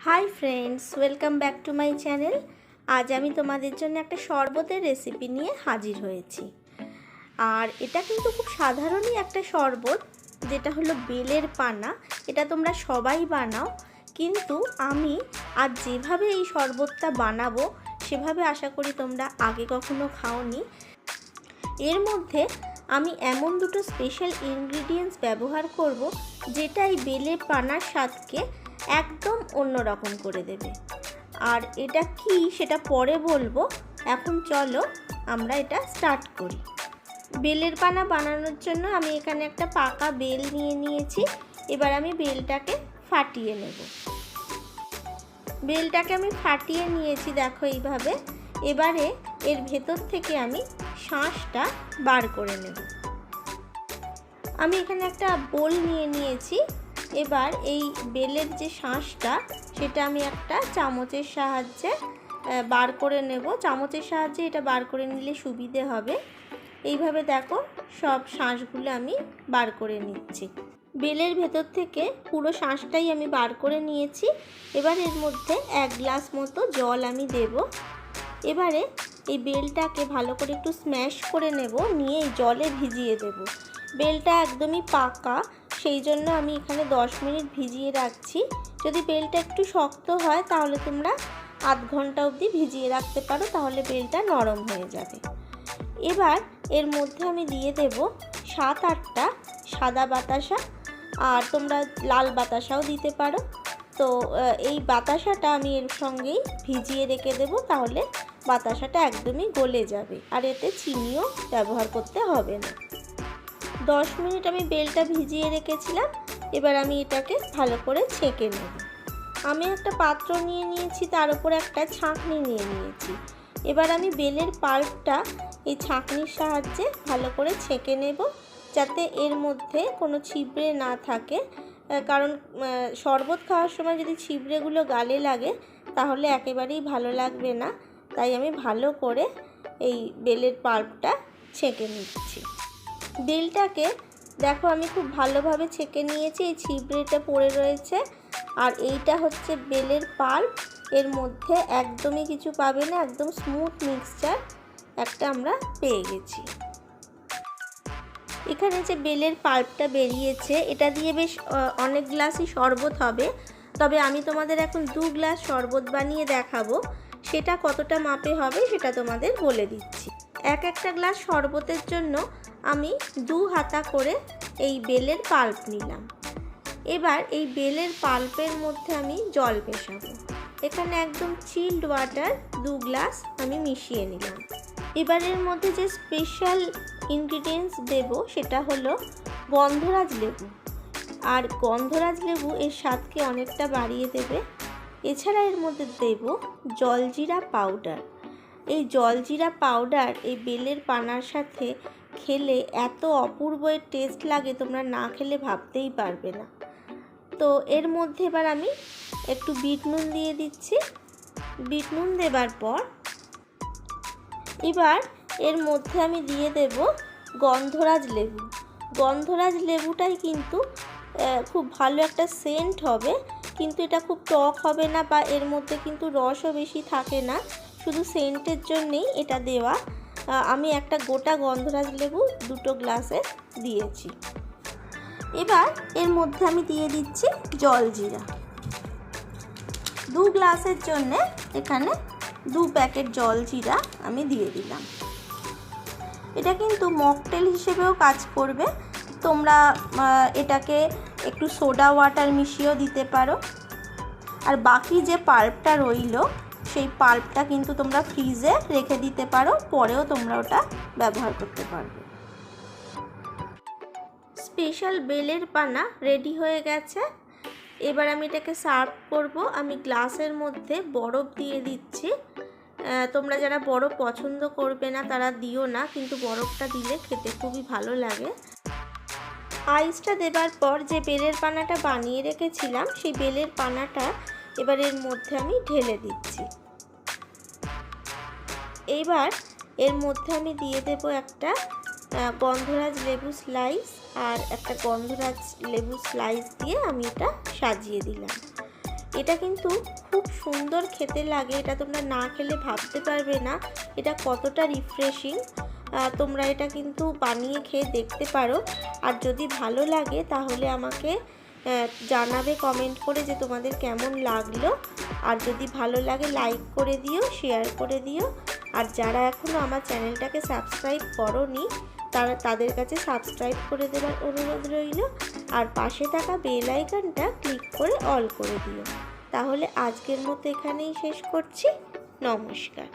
Hi friends, welcome back to my channel. আজ আমি তোমাদের জন্য একটা শরবতের রেসিপি নিয়ে হাজির হয়েছি। আর এটা কিন্তু খুব সাধারণই একটা শরবত, যেটা হলো বেলের পানা। এটা তোমরা সবাই বানাও, কিন্তু আমি আজ যেভাবে এই শরবতটা বানাবো সেভাবে আশা করি তোমরা আগে কখনো খাওনি। এর মধ্যে আমি এমন দুটো স্পেশাল ইনগ্রিডিয়েন্টস ব্যবহার করব, যেটা এই বেলের পানার স্বাদকে একদম অন্যরকম করে দেবে। আর এটা কি সেটা পরে বলবো, এখন চলো আমরা এটা স্টার্ট করি। বেলের পানা বানানোর জন্য আমি এখানে একটা পাকা বেল নিয়ে নিয়েছি। এবার আমি বেলটাকে ফাটিয়ে নেব। বেলটাকে আমি ফাটিয়ে নিয়েছি, দেখো এইভাবে। এবারে এর ভেতর থেকে আমি শাঁসটা বার করে নেব। আমি এখানে একটা বোল নিয়ে নিয়েছি। এবার এই বেলের যে শাঁসটা, সেটা আমি একটা চামচের সাহায্যে বার করে নেব। চামচের সাহায্যে এটা বার করে নিলে সুবিধে হবে। এইভাবে দেখো, সব শাঁসগুলো আমি বার করে নিচ্ছি। বেলের ভেতর থেকে পুরো শাঁসটাই আমি বার করে নিয়েছি। এবার এর মধ্যে 1 গ্লাস মতো জল আমি দেব। এবারে এই বেলটাকে ভালো করে একটু স্ম্যাশ করে নেব, নিয়ে এই জলে ভিজিয়ে দেব। বেলটা একদমই পাকা, সেই জন্য আমি এখানে 10 মিনিট ভিজিয়ে রাখছি। যদি বেলটা একটু শক্ত হয় তাহলে তোমরা আধ ঘন্টা অবধি ভিজিয়ে রাখতে পারো, তাহলে বেলটা নরম হয়ে যাবে। এবার এর মধ্যে আমি দিয়ে দেব 7-8টা সাদা বাতাসা, আর তোমরা লাল বাতাসাও দিতে পারো। তো এই বাতাসাটা আমি এর সঙ্গেই ভিজিয়ে রেখে দেব, তাহলে বাতাসাটা একদমই গলে যাবে, আর এতে চিনিও ব্যবহার করতে হবে না। 10 মিনিট আমি বেলটা ভিজিয়ে রেখেছিলাম। এবার আমি এটাকে ভালো করে ছেঁকে নেব। আমি একটা পাত্র নিয়ে নিয়েছি, তার উপর একটা ছাঁকনি নিয়ে নিয়েছি। এবার আমি বেলের পাল্পটা এই ছাঁকনির সাহায্যে ভালো করে ছেঁকে নেব, যাতে এর মধ্যে কোনো ছিবড়ে না থাকে। কারণ শরবত খাওয়ার সময় যদি ছিবড়েগুলো গালে লাগে তাহলে একেবারেই ভালো লাগবে না। তাই আমি ভালো করে এই বেলের পাল্পটা ছেঁকে নিচ্ছি। বেলটাকে দেখো আমি খুব ভালোভাবে ছেঁকে নিয়েছি। এই ছিবড়েটা পড়ে রয়েছে, আর এইটা হচ্ছে বেলের পাল্প। এর মধ্যে একদমই কিছু পাবে না, একদম স্মুথ মিক্সচার একটা আমরা পেয়ে গেছি। এখানে যে বেলের পাল্পটা বেরিয়েছে, এটা দিয়ে বেশ অনেক গ্লাসই শরবত হবে। তবে আমি তোমাদের এখন 2 গ্লাস শরবত বানিয়ে দেখাবো। সেটা কতটা মাপে হবে সেটা তোমাদের বলে দিচ্ছি। একটা গ্লাস শরবতের জন্য আমি 2 হাতা করে এই বেলের পাল্প নিলাম। এবার এই বেলের পাল্পের মধ্যে আমি জল মেশাবো। এখানে একদম চিল্ড ওয়াটার 2 গ্লাস আমি মিশিয়ে নিলাম। এবার এর মধ্যে যে স্পেশাল ইনগ্রিডিয়েন্টস দেব সেটা হলো গন্ধরাজ লেবু। আর গন্ধরাজ লেবু এর স্বাদকে অনেকটা বাড়িয়ে দেবে। এছাড়া এর মধ্যে দেব জলজিরা পাউডার। এই জলজিরা পাউডার এই বেলের পানার সাথে খেলে এত অপূর্ব এর টেস্ট লাগে, তোমরা না খেলে ভাবতেই পারবে না। তো এর মধ্যে এবার আমি একটু বিট নুন দিয়ে দিচ্ছি। বিট নুন দেবার পর এবার এর মধ্যে আমি দিয়ে দেব গন্ধরাজ লেবু। গন্ধরাজ লেবুটাই কিন্তু খুব ভালো একটা সেন্ট হবে, কিন্তু এটা খুব টক হবে না, বা এর মধ্যে কিন্তু রসও বেশি থাকে না, শুধু সেন্টের জন্যেই এটা দেওয়া। আমি একটা গোটা গন্ধরাজ লেবু 2টো গ্লাসে দিয়েছি। এবার এর মধ্যে আমি দিয়ে দিচ্ছি জলজিরা। 2 গ্লাসের জন্যে এখানে 2 প্যাকেট জলজিরা আমি দিয়ে দিলাম। এটা কিন্তু মকটেল হিসেবেও কাজ করবে। তোমরা এটাকে একটু সোডা ওয়াটার মিশিয়েও দিতে পারো। আর বাকি যে পাল্পটা রইল, সেই পাল্পটা কিন্তু তোমরা ফ্রিজে রেখে দিতে পারো, পরেও তোমরা ওটা ব্যবহার করতে পারবে। স্পেশাল বেলের পানা রেডি হয়ে গেছে। এবার আমি এটাকে সার্ভ করব। আমি গ্লাসের মধ্যে বরফ দিয়ে দিচ্ছি। তোমরা যারা বরফ পছন্দ করবে না তারা দিও না, কিন্তু বরফটা দিলে খেতে খুবই ভালো লাগে। আইসটা দেবার পর যে বেলের পানাটা বানিয়ে রেখেছিলাম, সেই বেলের পানাটা এবার এর মধ্যে আমি ঢেলে দিচ্ছি। এইবার এর মধ্যে আমি দিয়ে দেব একটা গন্ধরাজ লেবু স্লাইস, আর একটা গন্ধরাজ লেবু স্লাইস দিয়ে আমি এটা সাজিয়ে দিলাম। এটা কিন্তু খুব সুন্দর খেতে লাগে, এটা তোমরা না খেলে ভাবতে পারবে না এটা কতটা রিফ্রেশিং। তোমরা এটা কিন্তু বানিয়ে খেয়ে দেখতে পারো। আর যদি ভালো লাগে তাহলে আমাকে জানাবে কমেন্ট করে যে তোমাদের কেমন লাগলো। আর যদি ভালো লাগে লাইক করে দিও, শেয়ার করে দিও। আর যারা এখনও আমার চ্যানেলটাকে সাবস্ক্রাইব করোনি তাদের কাছে সাবস্ক্রাইব করে দেওয়ার অনুরোধ রইল। আর পাশে থাকা বেল আইকনটা ক্লিক করে অল করে দিও। তাহলে আজকের মতো এখানেই শেষ করছি। নমস্কার।